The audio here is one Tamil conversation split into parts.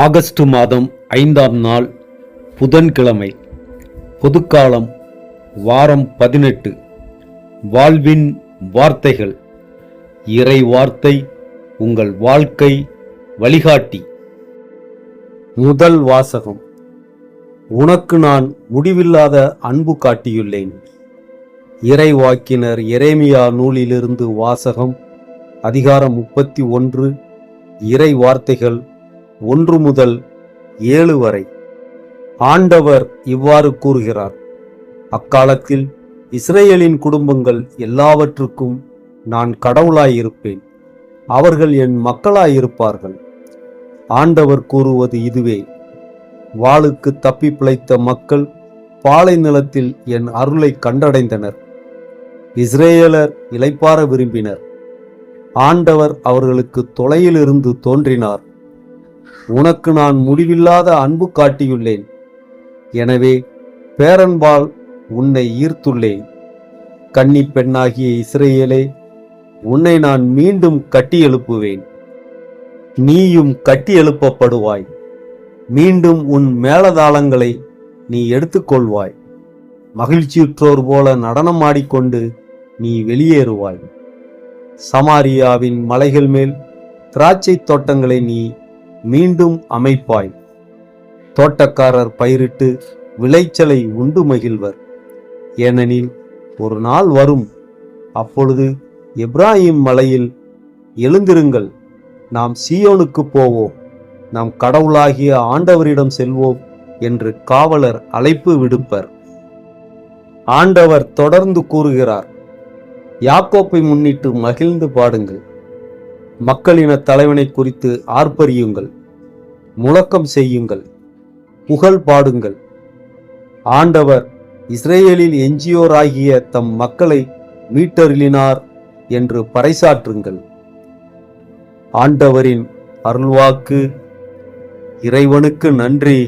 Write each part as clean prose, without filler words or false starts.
ஆகஸ்ட் மாதம் 5ஆம் நாள் புதன்கிழமை. பொதுக்காலம் வாரம் 18. வாழ்வின் வார்த்தைகள். இறை வார்த்தை உங்கள் வாழ்க்கை வழிகாட்டி. முதல் வாசகம். உனக்கு நான் முடிவில்லாத அன்பு காட்டியுள்ளேன். இறைவாக்கினர் எரேமியா நூலிலிருந்து வாசகம். அதிகாரம் 31. இறை வார்த்தைகள் 1 முதல் 7 வரை. ஆண்டவர் இவ்வாறு கூறுகிறார்: அக்காலத்தில் இஸ்ரேலின் குடும்பங்கள் எல்லாவற்றுக்கும் நான் கடவுளாயிருப்பேன், அவர்கள் என் மக்களாயிருப்பார்கள். ஆண்டவர் கூறுவது இதுவே: வாளுக்கு தப்பி பிழைத்த மக்கள் பாலை நிலத்தில் என் அருளை கண்டடைந்தனர். இஸ்ரேலர் இளைப்பாற விரும்பினர். ஆண்டவர் அவர்களுக்கு தொலையிலிருந்து தோன்றினார். உனக்கு நான் முடிவில்லாத அன்பு காட்டியுள்ளேன், எனவே பேரன்பால் உன்னை ஈர்த்துள்ளேன். கன்னி பெண்ணாகிய இஸ்ரேலே, உன்னை நான் மீண்டும் கட்டி எழுப்புவேன். நீயும் கட்டி எழுப்பப்படுவாய். மீண்டும் உன் மேளதாளங்களை நீ எடுத்துக்கொள்வாய். மகிழ்ச்சியுற்றோர் போல நடனமாடிக்கொண்டு நீ வெளியேறுவாய். சமாரியாவின் மலைகள் மேல் திராட்சை தோட்டங்களை நீ மீண்டும் அமைப்பாய். தோட்டக்காரர் பயிரிட்டு விளைச்சலை உண்டு மகிழ்வர். ஏனெனில் ஒரு நாள் வரும், அப்பொழுது எப்ராஹிம் மலையில், எழுந்திருங்கள், நாம் சீயோனுக்கு போவோம், நாம் கடவுளாகிய ஆண்டவரிடம் செல்வோம் என்று காவலர் அழைப்பு விடுப்பர். ஆண்டவர் தொடர்ந்து கூறுகிறார்: யாக்கோப்பை முன்னிட்டு மகிழ்ந்து பாடுங்கள். மக்களின தலைவனை குறித்து ஆர்ப்பரியுங்கள், முழக்கம் செய்யுங்கள், புகழ் பாடுங்கள். ஆண்டவர் இஸ்ரேலில் எஞ்சியோராகிய தம் மக்களை மீட்டருளினார் என்று பறைசாற்றுங்கள். ஆண்டவரின் அருள்வாக்கு. இறைவனுக்கு நன்றி.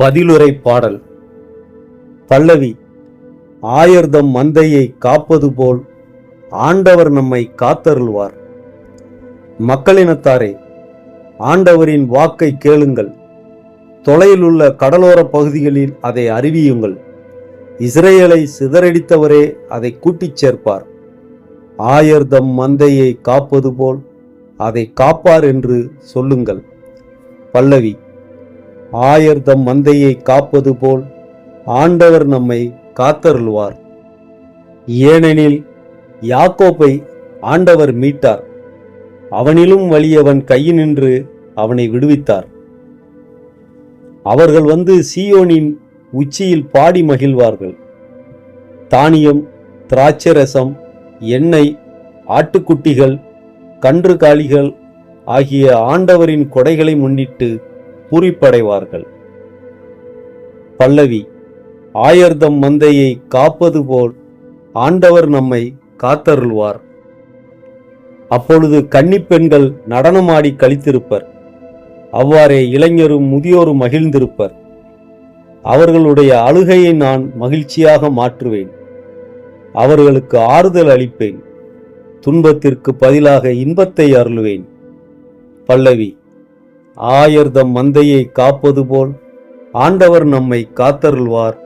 பதிலுரை பாடல். பல்லவி. ஆயர்தம் மந்தையை காப்பது போல் ஆண்டவர் நம்மை காத்தருள்வார். மக்களினத்தாரே, ஆண்டவரின் வாக்கை கேளுங்கள். தொலையிலுள்ள கடலோர பகுதிகளில் அதை அறிவியுங்கள். இஸ்ரேலை சிதறடித்தவரே அதை கூட்டிச் சேர்ப்பார். ஆயர்தம் மந்தையை காப்பது போல் அதை காப்பார் என்று சொல்லுங்கள். பல்லவி. ஆயர்தம் மந்தையை காப்பது போல் ஆண்டவர் நம்மை காத்தருள்வார். ஏனெனில் யாக்கோப்பை ஆண்டவர் மீட்டார், அவனிலும் வலியவன் கையினின்று அவனை விடுவித்தார். அவர்கள் வந்து சீயோனின் உச்சியில் பாடி மகிழ்வார்கள். தானியம், திராட்சரசம், எண்ணெய், ஆட்டுக்குட்டிகள், கன்றுகாலிகள் ஆகிய ஆண்டவரின் கொடைகளை முன்னிட்டு பூரிப்படைவார்கள். பல்லவி. ஆயர்தம் மந்தையை காப்பது போல் ஆண்டவர் நம்மை காத்தருள்வார். அப்பொழுது கன்னிப்பெண்கள் நடனமாடி களித்திருப்பர். அவ்வாறே இளைஞரும் முதியோரும் மகிழ்ந்திருப்பர். அவர்களுடைய அழுகையை நான் மகிழ்ச்சியாக மாற்றுவேன். அவர்களுக்கு ஆறுதல் அளிப்பேன். துன்பத்திற்கு பதிலாக இன்பத்தை அருளுவேன். பல்லவி. ஆயர்தம் மந்தையை காப்பது போல் ஆண்டவர் நம்மை காத்தருள்வார்.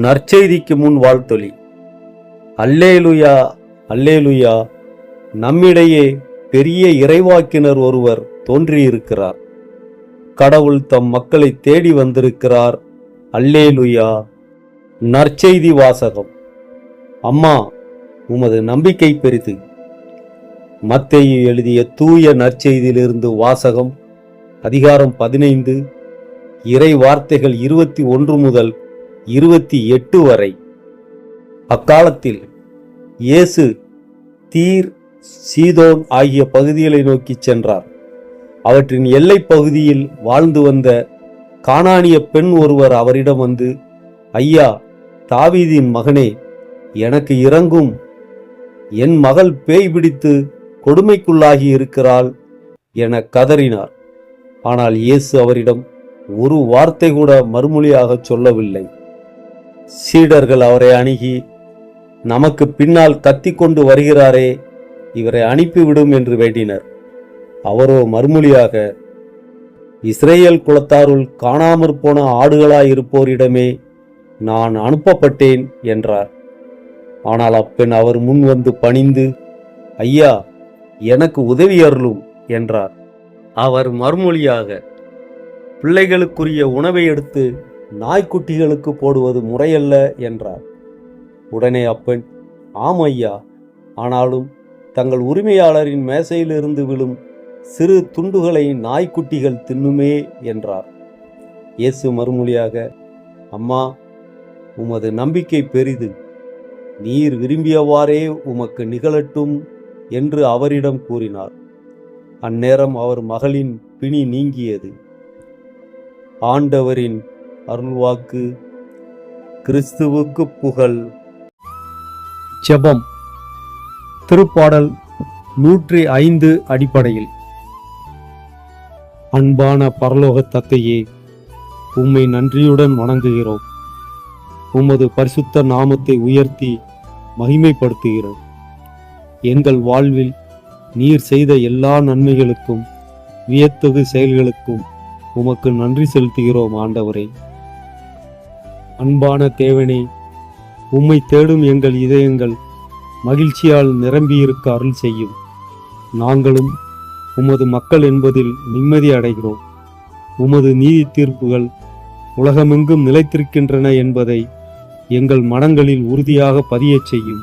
நற்செய்திக்கு முன் வாழ்த்தொலி. அல்லேலுயா, அல்லேலுயா, நம்மிடையே பெரிய இறைவாக்கினர் ஒருவர் தோன்றியிருக்கிறார். கடவுள் தம் மக்களை தேடி வந்திருக்கிறார். அல்லேலுயா. நற்செய்தி வாசகம். அம்மா, உமது நம்பிக்கை பெரிது. மத்தேயு எழுதிய தூய நற்செய்தியிலிருந்து வாசகம். அதிகாரம் 15. இறை வார்த்தைகள் 21 முதல் 28 வரை. அக்காலத்தில் இயேசு தீர், சீதோன் ஆகிய பகுதிகளை நோக்கி சென்றார். அவற்றின் எல்லை பகுதியில் வாழ்ந்து வந்த கானானிய பெண் ஒருவர் அவரிடம் வந்து, ஐயா, தாவீதின் மகனே, எனக்கு இரங்கும், என் மகள் பேய் பிடித்து கொடுமைக்குள்ளாகி இருக்கிறாள் என கதறினார். ஆனால் இயேசு அவரிடம் ஒரு வார்த்தை கூட மறுமொழியாக சொல்லவில்லை. சீடர்கள் அவரை அணுகி, நமக்கு பின்னால் கத்திக்கொண்டு வருகிறாரே, இவரை அனுப்பிவிடும் என்று வேண்டினர். அவரோ மறுமொழியாக, இஸ்ரேல் குலத்தாருள் காணாமற் போன ஆடுகளாயிருப்போரிடமே நான் அனுப்பப்பட்டேன் என்றார். ஆனால் அப்பெண் அவர் முன் வந்து பணிந்து, ஐயா, எனக்கு உதவி அருளும் என்றார். அவர் மறுமொழியாக, பிள்ளைகளுக்குரிய உணவை எடுத்து நாய்க்குட்டிகளுக்கு போடுவது முறையல்ல என்றார். உடனே அப்பெண், ஆம் ஐயா, ஆனாலும் தங்கள் உரிமையாளரின் மேசையிலிருந்து விழும் சிறு துண்டுகளை நாய்க்குட்டிகள் தின்னுமே என்றார். இயேசு மறுமொழியாக, அம்மா, உமது நம்பிக்கை பெரிது, நீர் விரும்பியவாறே உமக்கு நிகழட்டும் என்று அவரிடம் கூறினார். அந்நேரம் அவர் மகளின் பிணி நீங்கியது. ஆண்டவரின் அருள்வாக்கு. கிறிஸ்துவுக்கு புகழ். ஜெபம். திருப்பாடல் 105 அடிப்படையில். அன்பான பரலோக தந்தையே, உம்மை நன்றியுடன் வணங்குகிறோம். உமது பரிசுத்த நாமத்தை உயர்த்தி மகிமைப்படுத்துகிறோம். எங்கள் வாழ்வில் நீர் செய்த எல்லா நன்மைகளுக்கும் வியத்தகு செயல்களுக்கும் உமக்கு நன்றி செலுத்துகிறோம் ஆண்டவரே. அன்பான தேவனே, உம்மை தேடும் எங்கள் இதயங்கள் மகிழ்ச்சியால் நிரம்பியிருக்க அருள் செய்யும். நாங்களும் உமது மக்கள் என்பதில் நிம்மதி அடைகிறோம். உமது நீதி தீர்ப்புகள் உலகமெங்கும் நிலைத்திருக்கின்றன என்பதை எங்கள் மனங்களில் உறுதியாக பதியச் செய்யும்.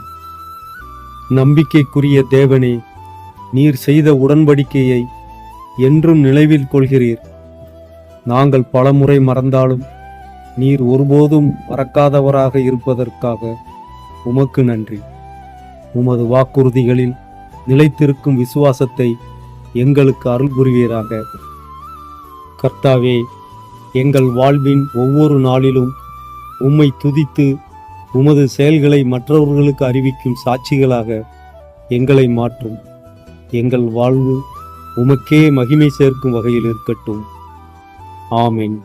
நம்பிக்கைக்குரிய தேவனே, நீர் செய்த உடன்படிக்கையை என்றும் நினைவில் கொள்கிறீர். நாங்கள் பலமுறை மறந்தாலும் நீர் ஒருபோதும் மறக்காதவராக இருப்பதற்காக உமக்கு நன்றி. உமது வாக்குறுதிகளில் நிலைத்திருக்கும் விசுவாசத்தை எங்களுக்கு அருள் புரிவீராக. கர்த்தாவே, எங்கள் வாழ்வின் ஒவ்வொரு நாளிலும் உம்மை துதித்து உமது செயல்களை மற்றவர்களுக்கு அறிவிக்கும் சாட்சிகளாக எங்களை மாற்றும். எங்கள் வாழ்வு உமக்கே மகிமை சேர்க்கும் வகையில் இருக்கட்டும். ஆமென்.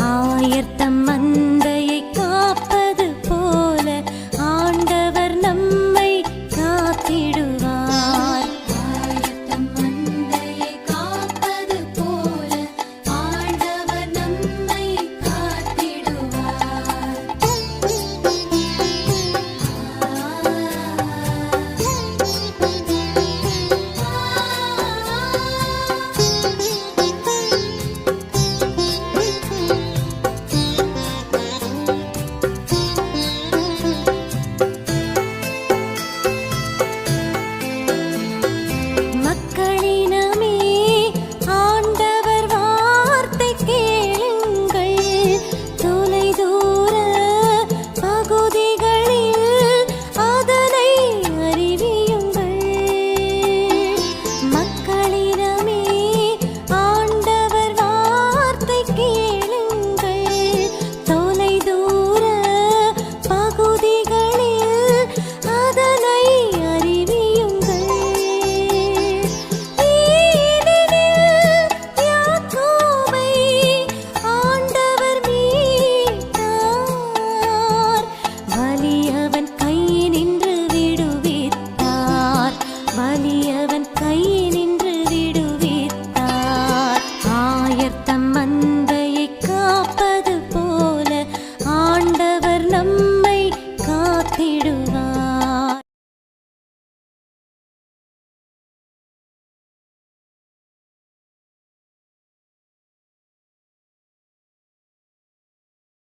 ஆயத்தம்